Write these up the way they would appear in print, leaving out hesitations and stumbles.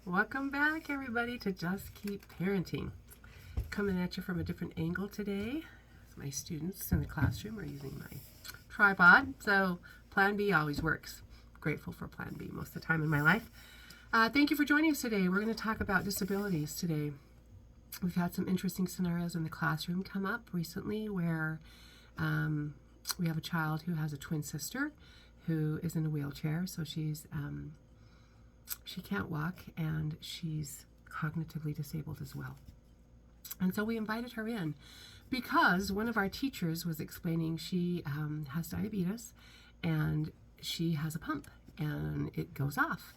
Welcome back, everybody, to Just Keep Parenting. Coming at you from a different angle today. My students in the classroom are using my tripod, so Plan B always works. Grateful for Plan B most of the time in my life. Thank you for joining us today. We're going to talk about disabilities today. We've had some interesting scenarios in the classroom come up recently where we have a child who has a twin sister who is in a wheelchair, so she can't walk and she's cognitively disabled as well. And so we invited her in because one of our teachers was explaining she has diabetes and she has a pump and it goes off.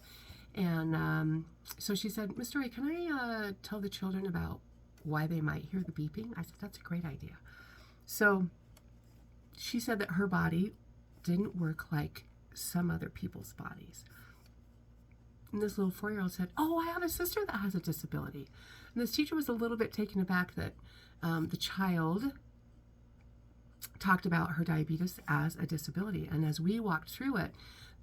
And so she said, Miss Dory, can I tell the children about why they might hear the beeping? I said, that's a great idea. So she said that her body didn't work like some other people's bodies. And this little 4-year-old said, oh, I have a sister that has a disability. And this teacher was a little bit taken aback that the child talked about her diabetes as a disability. And as we walked through it,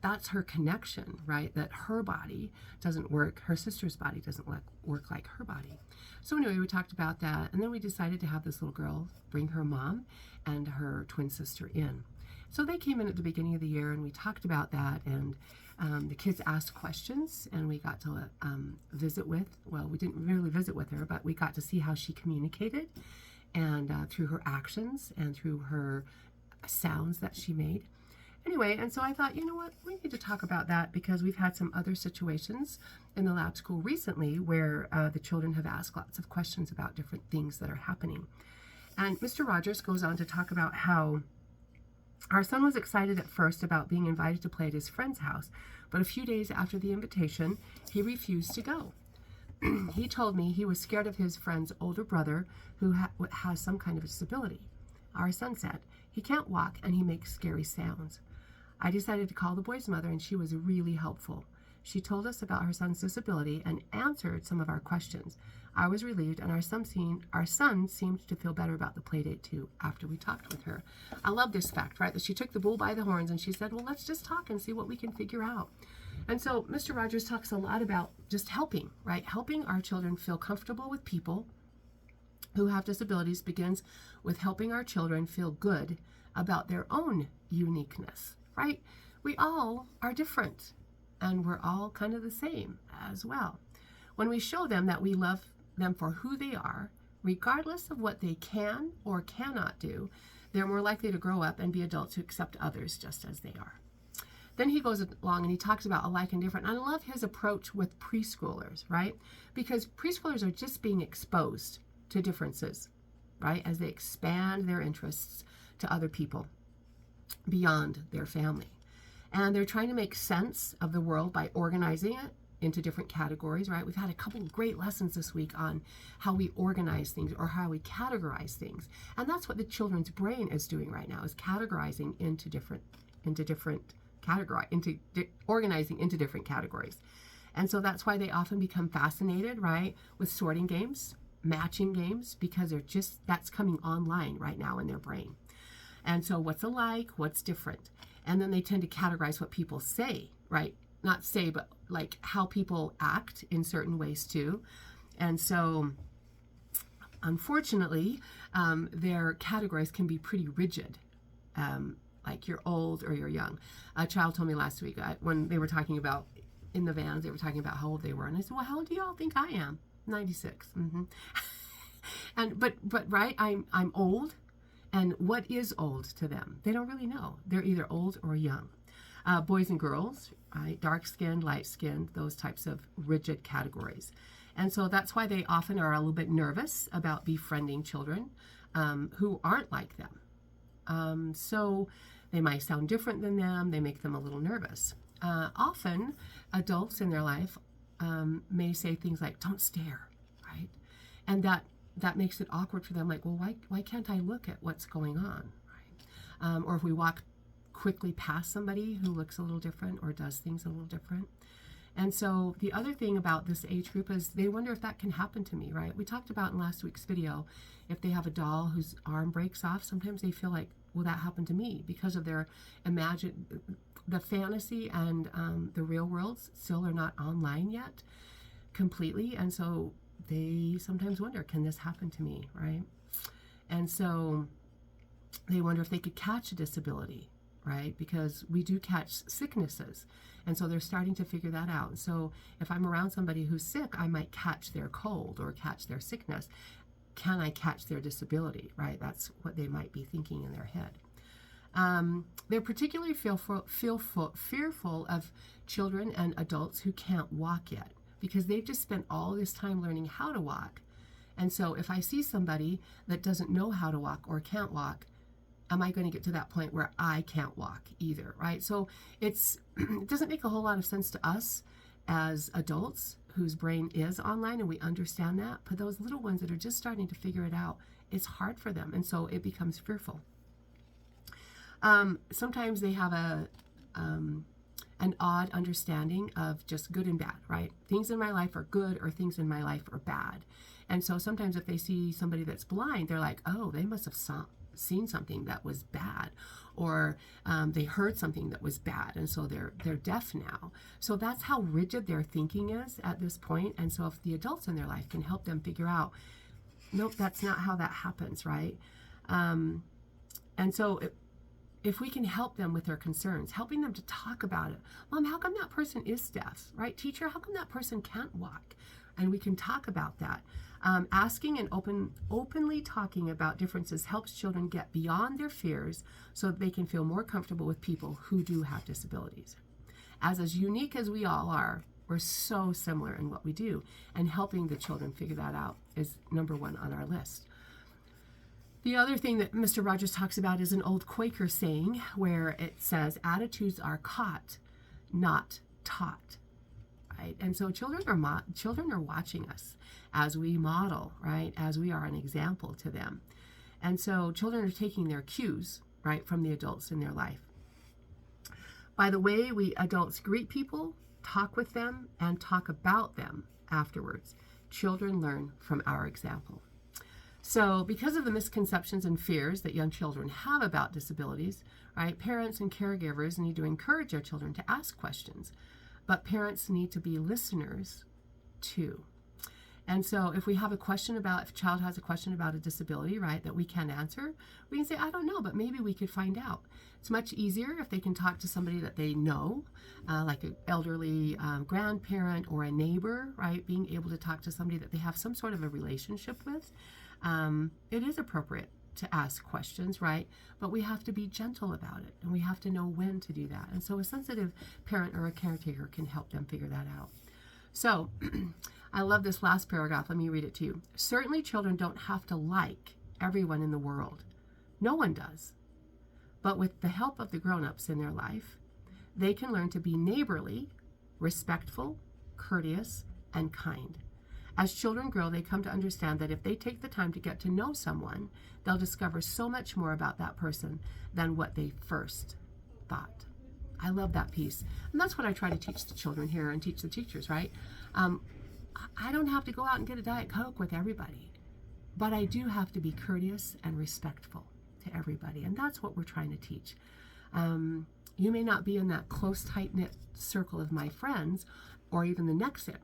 that's her connection, right? That her body doesn't work, her sister's body doesn't work like her body. So anyway, we talked about that. And then we decided to have this little girl bring her mom and her twin sister in. So they came in at the beginning of the year and we talked about that, and the kids asked questions and we got to visit with, well, we didn't really visit with her, but we got to see how she communicated and through her actions and through her sounds that she made. Anyway, and so I thought, you know what, we need to talk about that because we've had some other situations in the lab school recently where the children have asked lots of questions about different things that are happening. And Mr. Rogers goes on to talk about how our son was excited at first about being invited to play at his friend's house, but a few days after the invitation, he refused to go. He told me he was scared of his friend's older brother who has some kind of disability. Our son said, he can't walk and he makes scary sounds. I decided to call the boy's mother and she was really helpful. She told us about her son's disability and answered some of our questions. I was relieved, and our son seemed to feel better about the play date too after we talked with her. I love this fact, right? That she took the bull by the horns and she said, well, let's just talk and see what we can figure out. And so Mr. Rogers talks a lot about just helping, right? Helping our children feel comfortable with people who have disabilities begins with helping our children feel good about their own uniqueness, right? We all are different and we're all kind of the same as well. When we show them that we love them for who they are, regardless of what they can or cannot do, they're more likely to grow up and be adults who accept others just as they are. Then he goes along and he talks about alike and different. I love his approach with preschoolers, right? Because preschoolers are just being exposed to differences, right? As they expand their interests to other people beyond their family. And they're trying to make sense of the world by organizing it into different categories, right? We've had a couple of great lessons this week on how we organize things or how we categorize things. And that's what the children's brain is doing right now, is categorizing organizing into different categories. And so that's why they often become fascinated, right, with sorting games, matching games, because that's coming online right now in their brain. And so what's alike, what's different? And then they tend to categorize what people say, right? Not say, but like how people act in certain ways too. And so, unfortunately, their categories can be pretty rigid, like you're old or you're young. A child told me last week when they were talking about, in the vans, they were talking about how old they were. And I said, well, how old do y'all think I am? 96. But right, I'm old. And what is old to them? They don't really know. They're either old or young. Boys and girls, right? Dark-skinned, light-skinned, those types of rigid categories. And so that's why they often are a little bit nervous about befriending children who aren't like them. So they might sound different than them. They make them a little nervous. Often, adults in their life may say things like, don't stare, right? And that makes it awkward for them, like, well, why can't I look at what's going on, right? Or if we walk quickly past somebody who looks a little different or does things a little different. And so the other thing about this age group is they wonder if that can happen to me, right? We talked about in last week's video, if they have a doll whose arm breaks off, sometimes they feel like, will that happen to me? Because of their the fantasy and the real worlds still are not online yet. completely. And so they sometimes wonder, can this happen to me, right? And so they wonder if they could catch a disability, right? Because we do catch sicknesses. And so they're starting to figure that out. So if I'm around somebody who's sick, I might catch their cold or catch their sickness. Can I catch their disability, right? That's what they might be thinking in their head. They're particularly fearful of children and adults who can't walk yet, because they've just spent all this time learning how to walk. And so if I see somebody that doesn't know how to walk or can't walk, am I going to get to that point where I can't walk either, right? So it doesn't make a whole lot of sense to us as adults whose brain is online, and we understand that. But those little ones that are just starting to figure it out, it's hard for them, and so it becomes fearful. Sometimes they have an odd understanding of just good and bad, right? Things in my life are good or things in my life are bad. And so sometimes if they see somebody that's blind, they're like, oh, they must have seen something that was bad, or they heard something that was bad, and so they're deaf now. So that's how rigid their thinking is at this point. And so if the adults in their life can help them figure out, nope, that's not how that happens, right? And so if we can help them with their concerns, helping them to talk about it. Mom, how come that person is deaf, right? Teacher, how come that person can't walk? And we can talk about that. Asking and openly talking about differences helps children get beyond their fears so that they can feel more comfortable with people who do have disabilities. As unique as we all are, we're so similar in what we do, and helping the children figure that out is number one on our list. The other thing that Mr. Rogers talks about is an old Quaker saying where it says, attitudes are caught, not taught. Right? And so children are watching us as we model, right? As we are an example to them. And so children are taking their cues, right, from the adults in their life. By the way we adults greet people, talk with them, and talk about them afterwards, children learn from our example. So because of the misconceptions and fears that young children have about disabilities, right, parents and caregivers need to encourage their children to ask questions. But parents need to be listeners too. And so if a child has a question about a disability, right, that we can't answer, we can say, I don't know, but maybe we could find out. It's much easier if they can talk to somebody that they know, like an elderly grandparent or a neighbor, right, being able to talk to somebody that they have some sort of a relationship with. It is appropriate to ask questions, right? But we have to be gentle about it, and we have to know when to do that. And so a sensitive parent or a caretaker can help them figure that out. So I love this last paragraph. Let me read it to you. Certainly children don't have to like everyone in the world. No one does. But with the help of the grown-ups in their life, they can learn to be neighborly, respectful, courteous, and kind. As children grow, they come to understand that if they take the time to get to know someone, they'll discover so much more about that person than what they first thought. I love that piece. And that's what I try to teach the children here and teach the teachers, right? I don't have to go out and get a Diet Coke with everybody, but I do have to be courteous and respectful to everybody. And that's what we're trying to teach. You may not be in that close, tight-knit circle of my friends or even the next set,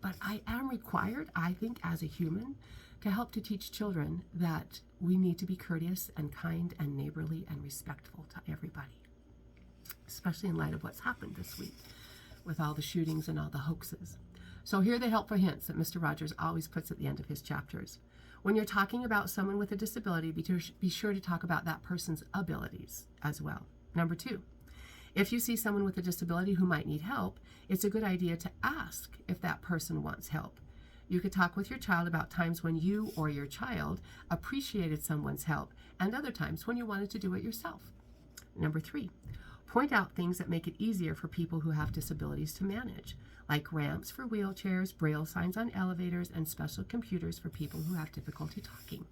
but I am required, I think, as a human, to help to teach children that we need to be courteous and kind and neighborly and respectful to everybody, especially in light of what's happened this week with all the shootings and all the hoaxes. So here are the helpful hints that Mr. Rogers always puts at the end of his chapters. When you're talking about someone with a disability, be sure to talk about that person's abilities as well. Number 2, if you see someone with a disability who might need help, it's a good idea to ask if that person wants help. You could talk with your child about times when you or your child appreciated someone's help and other times when you wanted to do it yourself. Number 3, point out things that make it easier for people who have disabilities to manage, like ramps for wheelchairs, braille signs on elevators, and special computers for people who have difficulty talking.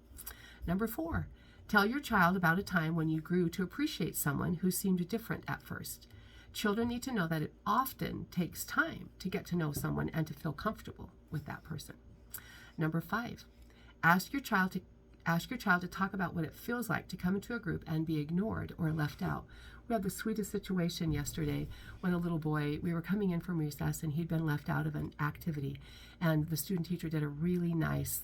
Number 4, tell your child about a time when you grew to appreciate someone who seemed different at first. Children need to know that it often takes time to get to know someone and to feel comfortable with that person. Number 5, ask your child Ask your child to talk about what it feels like to come into a group and be ignored or left out. We had the sweetest situation yesterday when a little boy, we were coming in from recess and he'd been left out of an activity. And the student teacher did a really nice,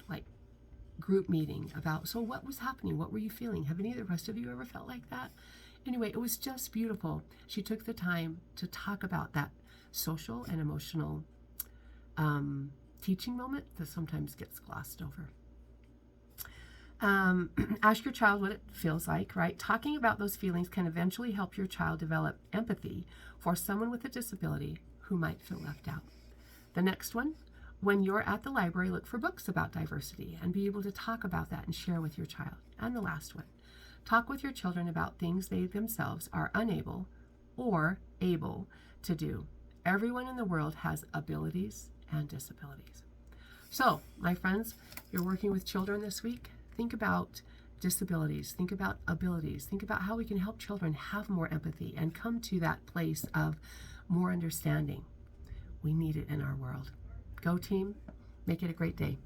group meeting about, so what was happening? What were you feeling? Have any of the rest of you ever felt like that? Anyway, it was just beautiful. She took the time to talk about that social and emotional teaching moment that sometimes gets glossed over. Ask your child what it feels like, right? Talking about those feelings can eventually help your child develop empathy for someone with a disability who might feel left out. The next one, when you're at the library, look for books about diversity and be able to talk about that and share with your child. And the last one, talk with your children about things they themselves are unable or able to do. Everyone in the world has abilities and disabilities. So, my friends, you're working with children this week. Think about disabilities, think about abilities, think about how we can help children have more empathy and come to that place of more understanding. We need it in our world. Go team, make it a great day.